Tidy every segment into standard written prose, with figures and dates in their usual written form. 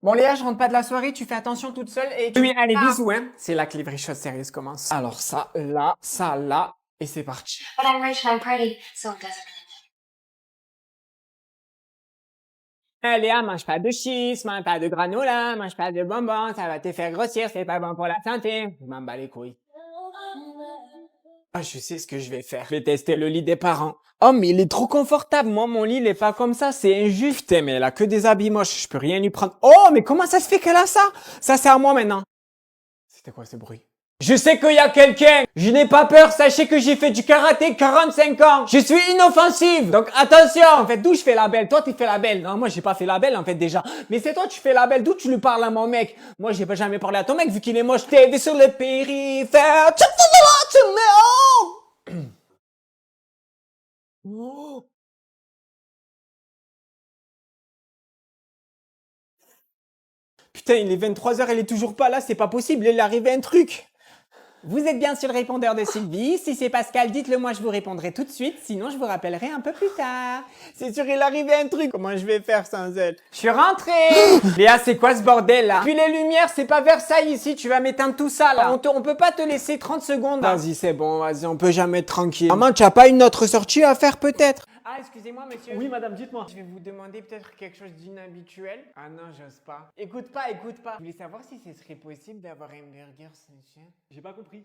Bon Léa, je rentre pas de la soirée, tu fais attention toute seule et tu... Oui, allez, bisous, hein. C'est là que les vraies choses sérieuses commencent. Alors ça, là, et c'est parti. But I'm rich and I'm pretty, so it doesn't really Léa, mange pas de chips, mange pas de granola, mange pas de bonbons, ça va te faire grossir, c'est pas bon pour la santé. Je m'en bats les couilles. Ah, je sais ce que je vais faire. Je vais tester le lit des parents. Oh, mais il est trop confortable. Moi, mon lit, il est pas comme ça. C'est injuste. Putain, mais elle a que des habits moches. Je peux rien lui prendre. Oh, mais comment ça se fait qu'elle a ça? Ça, c'est à moi maintenant. C'était quoi ce bruit? Je sais qu'il y a quelqu'un. Je n'ai pas peur. Sachez que j'ai fait du karaté 45 ans. Je suis inoffensive. Donc, attention. En fait, d'où je fais la belle? Toi, tu fais la belle. Non, moi, j'ai pas fait la belle, en fait, déjà. Mais c'est toi, tu fais la belle. D'où tu lui parles à mon mec? Moi, j'ai pas jamais parlé à ton mec vu qu'il est moche. T'es sur le périphérie. Oh. Putain, il est 23h, elle est toujours pas là, c'est pas possible, il est arrivé un truc. Vous êtes bien sur le répondeur de Sylvie. Si c'est Pascal, dites-le moi, je vous répondrai tout de suite. Sinon, je vous rappellerai un peu plus tard. C'est sûr, il arrivait un truc. Comment je vais faire sans elle? Je suis rentrée. Léa, c'est quoi ce bordel là? Puis les lumières, c'est pas Versailles ici. Tu vas m'éteindre tout ça là. On peut pas te laisser 30 secondes. Vas-y, c'est bon, vas-y, on peut jamais être tranquille. Maman, tu as pas une autre sortie à faire peut-être? Ah, excusez-moi, monsieur. Oui, madame, dites-moi. Je vais vous demander peut-être quelque chose d'inhabituel. Ah non, j'ose pas. Écoute pas, écoute pas. Je voulais savoir si ce serait possible d'avoir un burger sans chien. J'ai pas compris.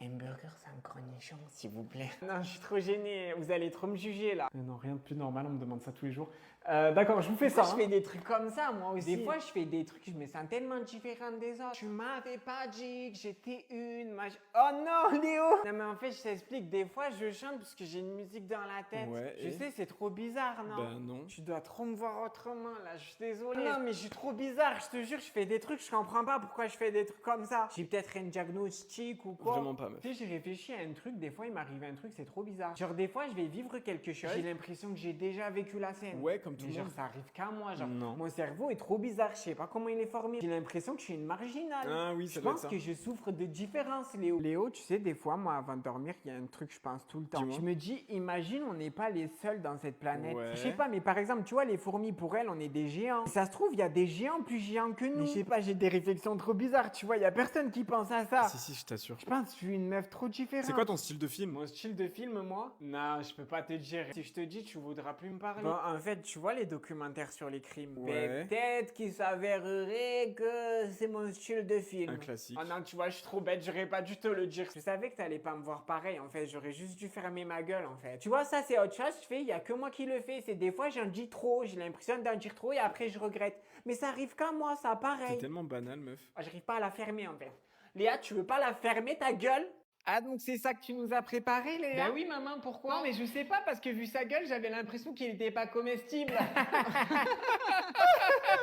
Un burger sans cornichon, s'il vous plaît. Non, je suis trop gêné. Vous allez trop me juger là. Non, rien de plus normal, on me demande ça tous les jours. D'accord, je vous fais ça. Je hein. fais des trucs comme ça, moi aussi. Des fois, je fais des trucs, je me sens tellement différente des autres. Tu m'avais pas dit que j'étais une. Oh non, Léo! Non, mais en fait, je t'explique. Des fois, je chante parce que j'ai une musique dans la tête. Ouais, Je et sais, c'est trop bizarre, non? Ben non. Tu dois trop me voir autrement, là. Je suis désolée. Non, mais je suis trop bizarre. Je te jure, je fais des trucs, je comprends pas pourquoi je fais des trucs comme ça. J'ai peut-être un diagnostic ou quoi. Vraiment pas, meuf. Tu sais, j'ai réfléchi à un truc. Des fois, il m'arrive un truc, c'est trop bizarre. Genre, des fois, je vais vivre quelque chose. J'ai l'impression que j'ai déjà vécu la scène. Ouais, comme tout Mais le genre, monde. ça arrive qu'à moi. Genre, Non. mon cerveau est trop bizarre. Je sais pas comment il est formé. J'ai l'impression que je suis une marginale. Ah oui, ça Je doit être pense ça. que je souffre de différence, Léo. Léo, tu sais, des fois, moi, avant de dormir, il y a un truc, je pense tout le temps. Dis-moi. Je me dis, imagine, on n'est pas les seuls dans cette planète. Ouais. Je sais pas, mais par exemple, tu vois, les fourmis, pour elles, on est des géants. Ça se trouve, il y a des géants plus géants que nous. Mais je sais pas, j'ai des réflexions trop bizarres. Tu vois, il y a personne qui pense à ça. Si, je t'assure. Je pense que je suis une meuf trop différente. C'est quoi ton style de film? Mon style de film, moi? Non, je peux pas te dire. Si je te dis, tu voudras plus me parler. Bon, en fait, tu vois les documentaires sur les crimes. Ouais. Peut-être qu'il s'avérerait que c'est mon style de film. Un classique. Oh non, tu vois, je suis trop bête, j'aurais pas dû te le dire. Je savais que t'allais pas me voir pareil, en fait. J'aurais juste dû fermer ma gueule, en fait. Tu vois, ça, c'est autre chose. Je fais, il y a que moi qui le fais. C'est des fois, j'en dis trop. J'ai l'impression d'en dire trop et après, je regrette. Mais ça arrive qu'à moi, ça, C'est pareil. tellement banal, meuf. Ah, j'arrive pas à la fermer, en fait. Léa, tu veux pas la fermer, ta gueule? Ah, donc c'est ça que tu nous as préparé, Léa? Ben oui, maman, pourquoi? Non, mais je sais pas, parce que vu sa gueule, j'avais l'impression qu'il était pas comestible.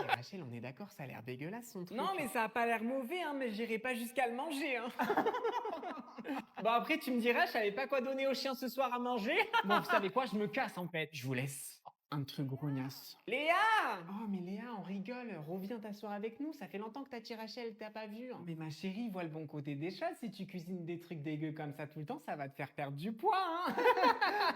Rachel, on est d'accord, ça a l'air dégueulasse son truc. Non, mais ça a pas l'air mauvais, hein, mais j'irai pas jusqu'à le manger, hein. Bon, après, tu me diras, je savais pas quoi donner au chien ce soir à manger. Bon, vous savez quoi, je me casse, en fait. Je vous laisse. Un truc grognasse. Léa! Oh, mais Léa, on rigole. Reviens t'asseoir avec nous. Ça fait longtemps que t'as tiré Rachel, t'as pas vu. Mais ma chérie, vois le bon côté des choses. Si tu cuisines des trucs dégueux comme ça tout le temps, ça va te faire perdre du poids, hein.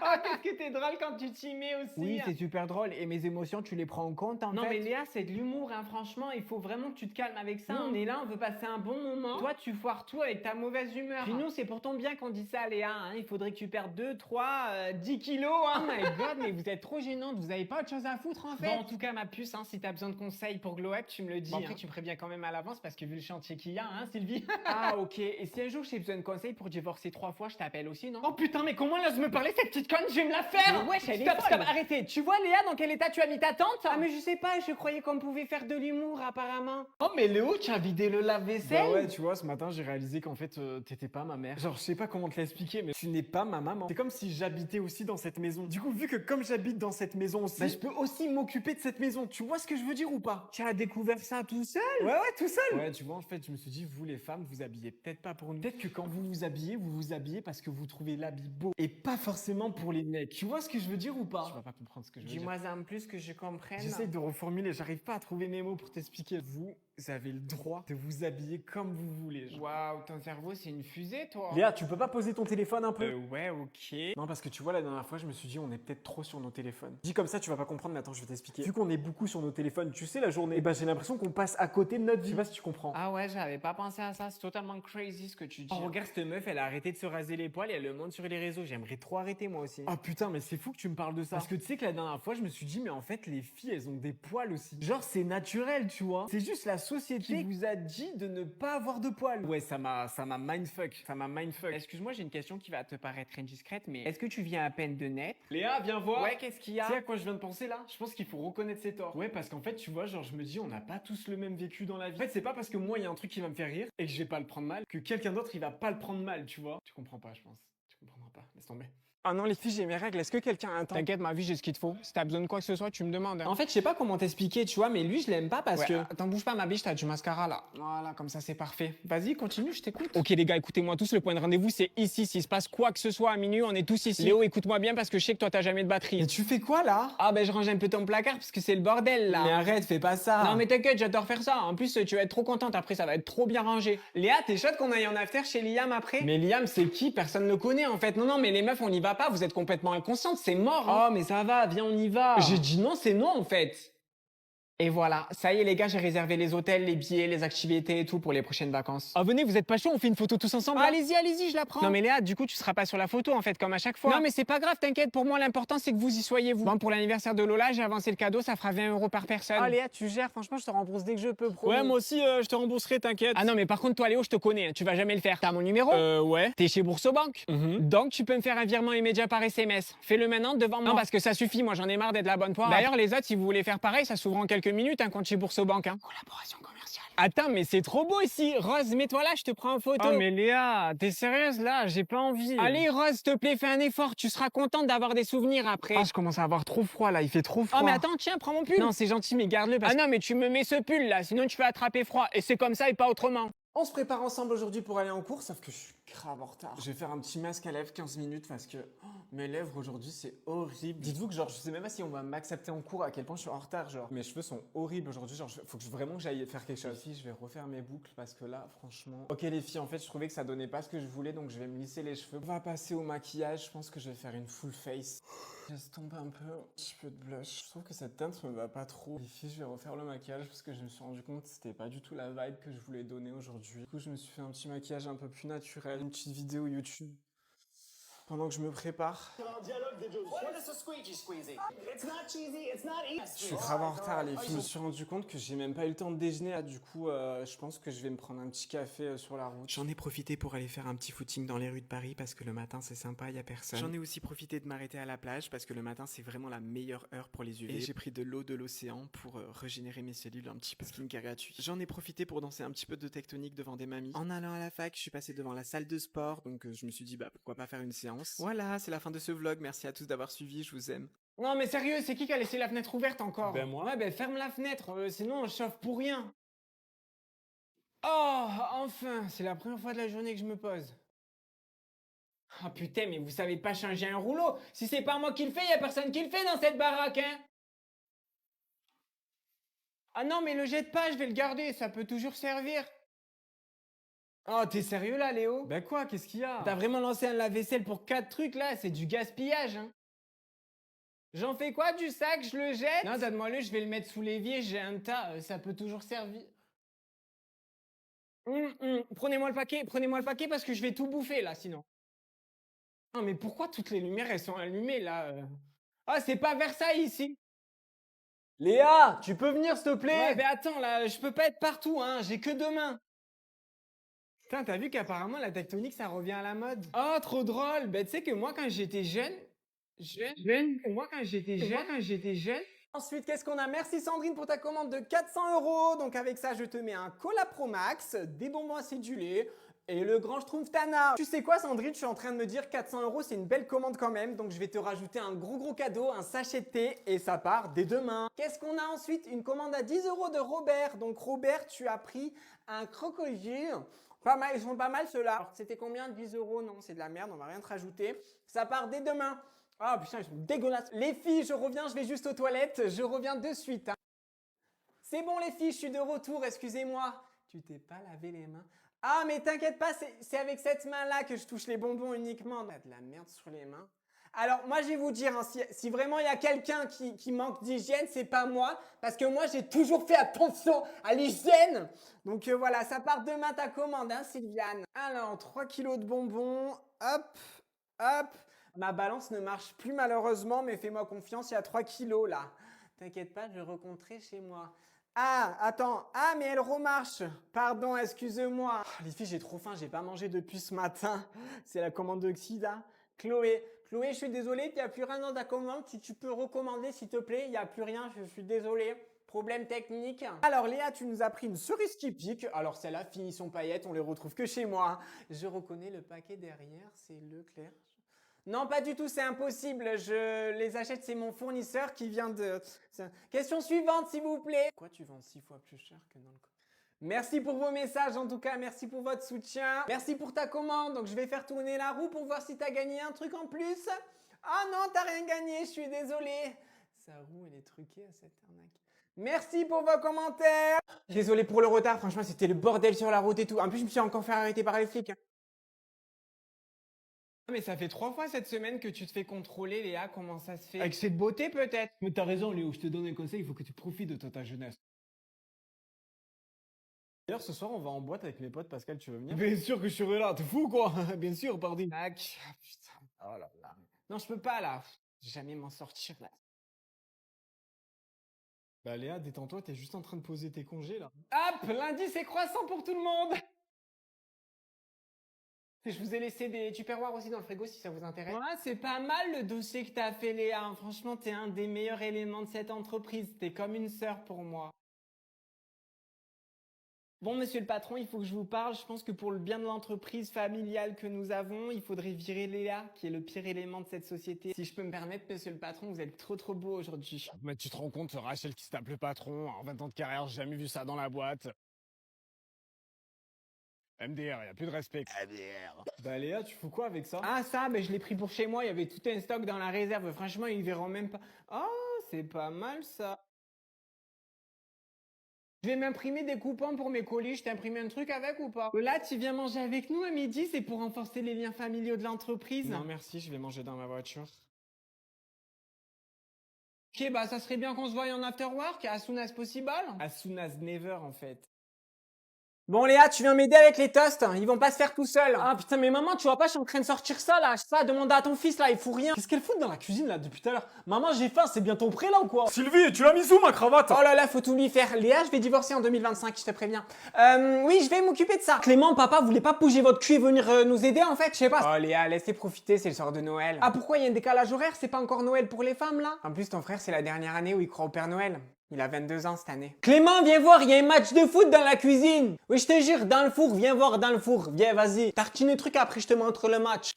Oh, qu'est-ce que t'es drôle quand tu t'y mets aussi. Oui, c'est super drôle. Et mes émotions, tu les prends en compte, en Non, fait. mais Léa, c'est de l'humour, hein. Franchement, il faut vraiment que tu te calmes avec ça. On est là, on veut passer un bon moment. Toi, tu foires tout avec ta mauvaise humeur. Puis nous, c'est pour ton bien qu'on dit ça, Léa, hein. Il faudrait que tu perdes 2, 3, 10 kilos, hein. Oh my god, mais vous êtes trop gênante. Vous avez pas autre chose à foutre, en fait. Bon, en tout cas, ma puce, hein, si t'as besoin de conseils pour Glow Up, tu me le dis. Bon, après, hein. Tu me préviens quand même à l'avance parce que vu le chantier qu'il y a, hein, Sylvie. Ah, ok. Et si un jour j'ai besoin de conseils pour divorcer 3 fois, je t'appelle aussi, non? Oh putain, mais comment elle ose me parler cette petite conne? Je vais me la faire! Mais wesh, elle est Stop, folle. stop, arrêtez! Tu vois, Léa, dans quel état tu as mis ta tante? Ah, mais je sais pas, je croyais qu'on pouvait faire de l'humour, apparemment. Oh, mais Léo, tu as vidé le lave-vaisselle? Bah ouais, tu vois, ce matin, j'ai réalisé qu'en fait, t'étais pas ma mère. Genre, je sais pas comment te l'expliquer, mais tu n'es pas ma maman. C'est comme si j'habitais aussi dans cette maison. Du coup, vu que comme j'habite dans cette maison aussi, bah, je peux aussi m'occuper de cette maison. Tu vois ce que je veux dire ou pas? Tu as découvert ça tout seul? Ouais, tout seul. Ouais, tu vois, en fait, je me suis dit, vous les femmes, vous habillez peut-être pas pour nous. Peut-être que quand vous vous habillez parce que vous trouvez l'habit beau et pas forcément pour les mecs. Tu vois ce que je veux dire ou pas? Tu vas pas comprendre ce que je veux dire. Dis-moi en plus que je comprenne. J'essaye de reformuler, j'arrive pas à trouver mes mots pour t'expliquer. Vous vous avez le droit de vous habiller comme vous voulez. Genre. Waouh, ton cerveau, c'est une fusée, toi. Léa, tu peux pas poser ton téléphone un peu Ouais, ok. Non, parce que tu vois, la dernière fois, je me suis dit, on est peut-être trop sur nos téléphones. Dit comme ça, tu vas pas comprendre, mais attends, je vais t'expliquer. Vu qu'on est beaucoup sur nos téléphones, tu sais, la journée, et ben j'ai l'impression qu'on passe à côté de notre vie. Je sais pas si tu comprends. Ah ouais, j'avais pas pensé à ça, c'est totalement crazy ce que tu dis. Oh, regarde cette meuf, elle a arrêté de se raser les poils et elle le montre sur les réseaux. J'aimerais trop arrêter moi aussi. Oh putain, mais c'est fou que tu me parles de ça. Parce que tu sais que la dernière fois, je me suis dit, mais en fait, les filles, elles ont des poils aussi. Genre, c'est naturel, tu vois. C'est juste la société qui vous a dit de ne pas avoir de poils. Ouais, ça m'a mindfuck. Ça m'a mindfuck. Excuse-moi, j'ai une question qui va te paraître indiscrète, mais est-ce que tu viens à peine de naître? Léa, viens voir. Ouais, qu'est-ce qu'il y a? Tu sais à quoi je viens de penser là? Je pense qu'il faut reconnaître ses torts. Ouais, parce qu'en fait, tu vois, genre, je me dis, on n'a pas tous le même vécu dans la vie. En fait, c'est pas parce que moi, il y a un truc qui va me faire rire et que je vais pas le prendre mal que quelqu'un d'autre, il va pas le prendre mal, tu vois. Tu comprends pas, je pense. Tu comprendras pas. Laisse tomber. Ah non, les filles, j'ai mes règles. Est-ce que quelqu'un a un temps? T'inquiète, ma vie, j'ai ce qu'il te faut. Si t'as besoin de quoi que ce soit, tu me demandes. En fait, je sais pas comment t'expliquer, tu vois, mais lui, je l'aime pas parce que... Attends, bouge pas, ma biche, t'as du mascara là. Voilà, comme ça, c'est parfait. Vas-y, continue, je t'écoute. Ok, les gars, écoutez-moi tous. Le point de rendez-vous, c'est ici. S'il se passe quoi que ce soit à minuit, on est tous ici. Léo, écoute-moi bien parce que je sais que toi, t'as jamais de batterie. Mais tu fais quoi là? Ah, ben, je range un peu ton placard parce que c'est le bordel là. Mais arrête, fais pas ça. Non, mais t'inquiète, j'adore faire ça. En plus, tu vas être trop contente après, ça va être trop bien rangé. Léa, t'es chaude qu'on aille en after chez Liam après? Mais Liam, c'est qui? Personne ne le connaît en fait. Non, non, mais les meufs, on n'y va pas. Vous êtes complètement inconscientes, c'est mort. Hein. Oh, mais ça va, viens, on y va. J'ai dit non, c'est non en fait. Et voilà, ça y est les gars, j'ai réservé les hôtels, les billets, les activités et tout pour les prochaines vacances. Ah, venez, vous êtes pas chaud, on fait une photo tous ensemble? Ah, allez-y, allez-y, je la prends. Non mais Léa, du coup tu seras pas sur la photo en fait, comme à chaque fois. Non mais c'est pas grave, t'inquiète, pour moi l'important c'est que vous y soyez vous. Bon, pour l'anniversaire de Lola, j'ai avancé le cadeau, ça fera 20 € par personne. Ah, Léa, tu gères, franchement, je te rembourse dès que je peux, promis. Ouais, moi aussi, je te rembourserai, t'inquiète. Ah non mais par contre toi Léo, je te connais, hein, tu vas jamais le faire. T'as mon numéro? Ouais. T'es chez Boursobank. Donc tu peux me faire un virement immédiat par SMS. Fais-le maintenant devant moi. Non parce que ça suffit, moi j'en ai marre d'être la bonne poire. D'ailleurs les autres, si vous voulez faire pareil, ça s'ouvre en quelques minutes, un compte chez Boursobank. Hein. Collaboration commerciale. Attends, mais c'est trop beau ici. Rose, mets-toi là, je te prends en photo. Oh, mais Léa, t'es sérieuse là? J'ai pas envie. Allez Rose, s'il te plaît, fais un effort. Tu seras contente d'avoir des souvenirs après. Ah, je commence à avoir trop froid là, il fait trop froid. Oh mais attends, tiens, prends mon pull. Non, c'est gentil, mais garde-le parce Ah non, mais tu me mets ce pull là, sinon tu vas attraper froid. Et c'est comme ça et pas autrement. On se prépare ensemble aujourd'hui pour aller en cours, sauf que je suis grave en retard. Je vais faire un petit masque à lèvres 15 minutes parce que mes lèvres aujourd'hui c'est horrible. Dites-vous que genre je sais même pas si on va m'accepter en cours à quel point je suis en retard, genre mes cheveux sont horribles aujourd'hui, genre faut que vraiment que j'aille faire quelque chose. Si je vais refaire mes boucles parce que là franchement... Ok les filles, en fait je trouvais que ça donnait pas ce que je voulais donc je vais me lisser les cheveux. On va passer au maquillage, je pense que je vais faire une full face. Laisse tomber un peu, un petit peu de blush. Je trouve que cette teinte me va pas trop. Les filles, je vais refaire le maquillage parce que je me suis rendu compte que c'était pas du tout la vibe que je voulais donner aujourd'hui. Du coup, je me suis fait un petit maquillage un peu plus naturel, une petite vidéo YouTube pendant que je me prépare. Je suis grave en retard les filles, je me suis rendu compte que j'ai même pas eu le temps de déjeuner là, du coup je pense que je vais me prendre un petit café sur la route. J'en ai profité pour aller faire un petit footing dans les rues de Paris parce que le matin c'est sympa, y a personne. J'en ai aussi profité de m'arrêter à la plage parce que le matin c'est vraiment la meilleure heure pour les UV. Et j'ai pris de l'eau de l'océan pour régénérer mes cellules un petit peu, skincare gratuit. J'en ai profité pour danser un petit peu de tectonique devant des mamies. En allant à la fac, je suis passé devant la salle de sport donc je me suis dit bah pourquoi pas faire une séance. Voilà, c'est la fin de ce vlog, merci à tous d'avoir suivi, je vous aime. Non mais sérieux, c'est qui a laissé la fenêtre ouverte encore? Ben moi. Ouais, ben ferme la fenêtre, sinon on chauffe pour rien. Oh, enfin, c'est la première fois de la journée que je me pose. Ah putain, mais vous savez pas changer un rouleau. Si c'est pas moi qui le fais, y a personne qui le fait dans cette baraque, hein. Ah non, mais le jette pas, je vais le garder, ça peut toujours servir. Oh, t'es sérieux là, Léo? Ben quoi, qu'est-ce qu'il y a? T'as vraiment lancé un lave-vaisselle pour 4 trucs là? C'est du gaspillage, hein. J'en fais quoi du sac? Je le jette? Non, donne-moi-le, je vais le mettre sous l'évier, j'ai un tas, ça peut toujours servir. Prenez-moi le paquet parce que je vais tout bouffer là sinon. Non mais pourquoi toutes les lumières elles sont allumées là Ah c'est pas Versailles ici. Léa, tu peux venir s'il te plaît? Ouais mais attends là, je peux pas être partout hein, j'ai que 2 mains. Putain t'as vu qu'apparemment la tectonique ça revient à la mode. Oh trop drôle, bah tu sais que moi quand j'étais jeune. Ensuite, qu'est-ce qu'on a? Merci Sandrine pour ta commande de 400 €. Donc avec ça, je te mets un Cola Pro Max, des bonbons acidulés et le Grand Schtroumpf Tana. Tu sais quoi Sandrine? Je suis en train de me dire 400 €, c'est une belle commande quand même. Donc je vais te rajouter un gros cadeau, un sachet de thé et ça part dès demain. Qu'est-ce qu'on a ensuite? Une commande à 10 € de Robert. Donc Robert, tu as pris un crocodile. Pas mal, ils sont pas mal ceux-là. C'était combien? 10 €? Non, c'est de la merde, on va rien te rajouter. Ça part dès demain. Ah putain, ils sont dégueulasses. Les filles, je reviens, je vais juste aux toilettes. Je reviens de suite. Hein. C'est bon les filles, je suis de retour, excusez-moi. Tu t'es pas lavé les mains? Ah mais t'inquiète pas, c'est avec cette main-là que je touche les bonbons uniquement. T'as de la merde sur les mains. Alors moi je vais vous dire, hein, si vraiment il y a quelqu'un qui manque d'hygiène, c'est pas moi. Parce que moi j'ai toujours fait attention à l'hygiène. Donc voilà, ça part demain ta commande, hein Sylviane. Alors 3 kilos de bonbons, hop, hop. Ma balance ne marche plus malheureusement, mais fais-moi confiance, il y a 3 kilos là. T'inquiète pas, je vais recompter chez moi. Ah, attends. Ah, mais elle remarche. Pardon, excuse-moi. Les filles, j'ai trop faim, j'ai pas mangé depuis ce matin. C'est la commande de qui là? Chloé, je suis désolée, il n'y a plus rien dans ta commande. Si tu peux recommander, s'il te plaît, il n'y a plus rien, je suis désolée. Problème technique. Alors Léa, tu nous as pris une cerise qui pique. Alors celle-là, finition paillettes, on les retrouve que chez moi. Je reconnais le paquet derrière, c'est Leclerc. Non, pas du tout, c'est impossible. Je les achète, c'est mon fournisseur qui vient de... Question suivante, s'il vous plaît. Pourquoi tu vends 6 fois plus cher que dans le... Merci pour vos messages, en tout cas, merci pour votre soutien. Merci pour ta commande. Donc, je vais faire tourner la roue pour voir si tu as gagné un truc en plus. Ah non, t'as rien gagné, je suis désolée. Sa roue, elle est truquée à cette arnaque. Merci pour vos commentaires. Désolé pour le retard, franchement, c'était le bordel sur la route et tout. En plus, je me suis encore fait arrêter par les flics. Mais ça fait 3 fois cette semaine que tu te fais contrôler, Léa, comment ça se fait? Avec cette beauté peut-être? Mais t'as raison, Léo, je te donne un conseil, il faut que tu profites de ta jeunesse. D'ailleurs, ce soir, on va en boîte avec mes potes. Pascal, tu veux venir? Bien sûr que je serai là, t'es fou quoi? Bien sûr, pardon. Tac. Ah, putain. Oh là là. Non, je peux pas là. Jamais m'en sortir là. Bah Léa, détends-toi, t'es juste en train de poser tes congés là. Hop, lundi c'est croissant pour tout le monde. Je vous ai laissé des tupperwares aussi dans le frigo si ça vous intéresse. Ouais, c'est pas mal le dossier que t'as fait, Léa. Franchement, t'es un des meilleurs éléments de cette entreprise. T'es comme une sœur pour moi. Bon, monsieur le patron, il faut que je vous parle. Je pense que pour le bien de l'entreprise familiale que nous avons, il faudrait virer Léa, qui est le pire élément de cette société. Si je peux me permettre, monsieur le patron, vous êtes trop beau aujourd'hui. Mais tu te rends compte, Rachel qui se tape le patron, en 20 ans de carrière, j'ai jamais vu ça dans la boîte. MDR, y a plus de respect. MDR. Bah Léa, tu fous quoi avec ça? Ah ça, je l'ai pris pour chez moi, il y avait tout un stock dans la réserve. Franchement, ils verront même pas. Oh, c'est pas mal ça. Je vais m'imprimer des coupons pour mes colis, je t'imprime un truc avec ou pas? Là, tu viens manger avec nous à midi, c'est pour renforcer les liens familiaux de l'entreprise. Non merci, je vais manger dans ma voiture. Ok, ça serait bien qu'on se voie en after work, as soon as possible. As soon as never en fait. Bon Léa, tu viens m'aider avec les toasts, ils vont pas se faire tout seuls. Ah putain mais maman, tu vois pas, je suis en train de sortir ça là, je sais pas, demande à ton fils là, il fout rien. Qu'est-ce qu'elle fout dans la cuisine là depuis tout à l'heure? Maman, j'ai faim, c'est bientôt prêt là ou quoi? Sylvie, tu l'as mis où ma cravate? Oh là là, faut tout lui faire. Léa, je vais divorcer en 2025, je te préviens. Oui, je vais m'occuper de ça. Clément, papa, vous voulez pas bouger votre cul et venir nous aider en fait, je sais pas. Oh Léa, laissez profiter, c'est le soir de Noël. Ah pourquoi il y a un décalage horaire? C'est pas encore Noël pour les femmes là? En plus ton frère, c'est la dernière année où il croit au Père Noël. Il a 22 ans cette année. Clément, viens voir, il y a un match de foot dans la cuisine. Oui, je te jure, dans le four, viens voir dans le four. Viens, vas-y. Tartine le truc, après je te montre le match.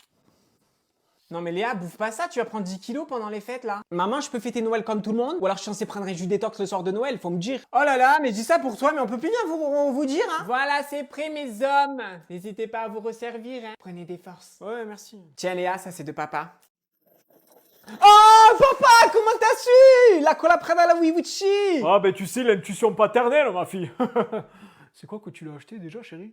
Non mais Léa, bouffe pas ça, tu vas prendre 10 kilos pendant les fêtes là. Maman, je peux fêter Noël comme tout le monde? Ou alors je suis censé prendre un jus détox le soir de Noël, faut me dire. Oh là là, mais je dis ça pour toi, mais on peut plus bien vous dire hein. Voilà, c'est prêt mes hommes. N'hésitez pas à vous resservir hein. Prenez des forces. Ouais, merci. Tiens Léa, ça c'est de papa. Oh papa, comment t'as su? La cola Prada la Wiwichi. Ah tu sais, l'intuition paternelle ma fille. C'est quoi que tu l'as acheté déjà chérie?